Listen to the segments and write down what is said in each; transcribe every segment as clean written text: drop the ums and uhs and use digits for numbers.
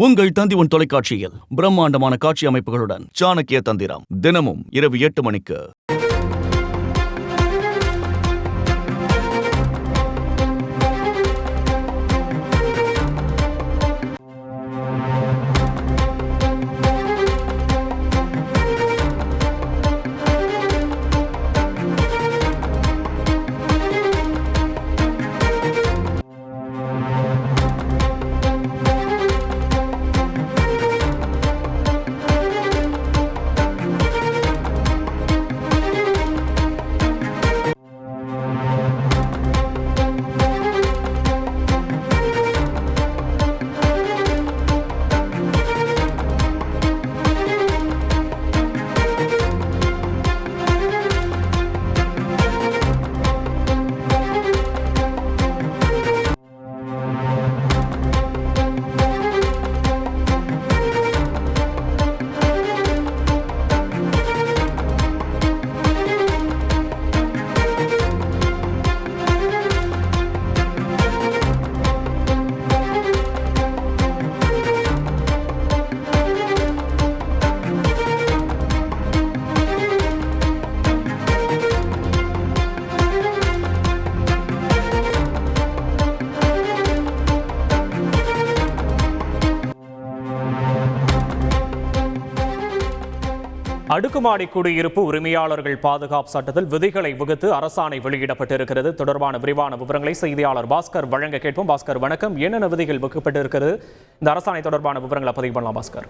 உங்கள் தந்தி தொலைக்காட்சியில் பிரம்மாண்டமான காட்சி அமைப்புகளுடன் சாணக்கிய தந்திரம் தினமும் இரவு 8 மணிக்கு. அடுக்குமாடி குடியிருப்பு உரிமையாளர்கள் பாதுகாப்பு சட்டத்தில் விதிகளை வகுத்து அரசாணை வெளியிடப்பட்டிருக்கிறது. தொடர்பான விரிவான விவரங்களை செய்தியாளர் பாஸ்கர் வழங்க கேட்போம். பாஸ்கர் வணக்கம். என்னென்ன விதிகள் வகுக்கப்பட்டிருக்கிறது? இந்த அரசாணை தொடர்பான விவரங்களை பதிவு பண்ணலாம் பாஸ்கர்.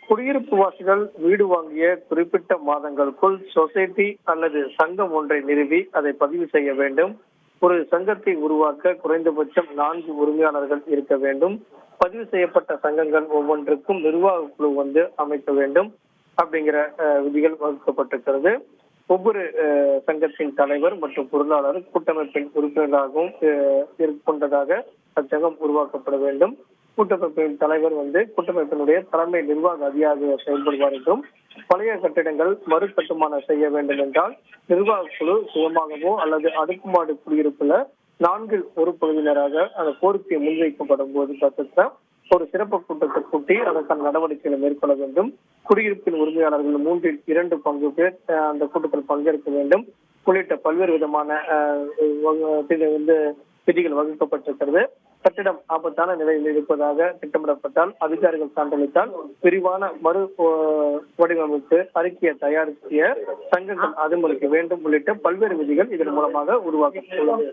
குடியிருப்பு வாசிகள் வீடு வாங்கிய குறிப்பிட்ட மாதங்களுக்குள் சொசைட்டி அல்லது சங்கம் ஒன்றை நிறுவி அதை பதிவு செய்ய வேண்டும். ஒரு சங்கத்தை உருவாக்க குறைந்தபட்சம் 4 உரிமையாளர்கள் இருக்க வேண்டும். பதிவு செய்யப்பட்ட சங்கங்கள் ஒவ்வொன்றுக்கும் நிர்வாக குழு அமைக்க வேண்டும் அப்படிங்கிற விதிகள் வகுக்கப்பட்டிருக்கிறது. ஒவ்வொரு சங்கத்தின் தலைவர் மற்றும் பொருளாளர் கூட்டமைப்பின் உறுப்பினராகவும் கொண்டதாக அச்சங்கம் உருவாக்கப்பட வேண்டும். கூட்டமைப்பின் தலைவர் கூட்டமைப்பினுடைய தலைமை நிர்வாக அதிகாரியாக செயல்படுவார் என்றும், பழைய கட்டிடங்கள் மறு கட்டுமானம் செய்ய வேண்டும் என்றால் நிர்வாக குழு சுயமாகவோ அல்லது அடுக்குமாடி குடியிருப்புல 4 ஒரு பகுதியினராக அந்த கோரிக்கை முன்வைக்கப்படும் போது பட்சத்தில் ஒரு சிறப்பு கூட்டத்தை கூட்டி அதற்கான நடவடிக்கைகளை மேற்கொள்ள வேண்டும். குடியிருப்பின் உரிமையாளர்கள் 2/3 பங்கு பேர் அந்த கூட்டத்தில் பங்கேற்க வேண்டும் உள்ளிட்ட பல்வேறு விதமான விதிகள் வகுக்கப்பட்டிருக்கிறது. கட்டிடம் ஆபத்தான நிலையில் இருப்பதாக திட்டமிடப்பட்டால் அதிகாரிகள் சான்றளித்தால் விரிவான மறு வடிவமைப்பு அறிக்கையை தயாரிக்க சங்கங்கள் அனுமதிக்க வேண்டும் உள்ளிட்ட பல்வேறு விதிகள் இதன் மூலமாக உருவாக்கப்பட்டுள்ளது.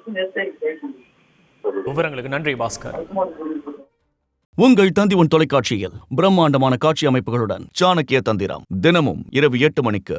விவரங்களுக்கு நன்றி பாஸ்கர். உங்கள் தந்தி தொலைக்காட்சியில் பிரம்மாண்டமான காட்சி அமைப்புகளுடன் சாணக்கிய தந்திரம் தினமும் இரவு 8 மணிக்கு.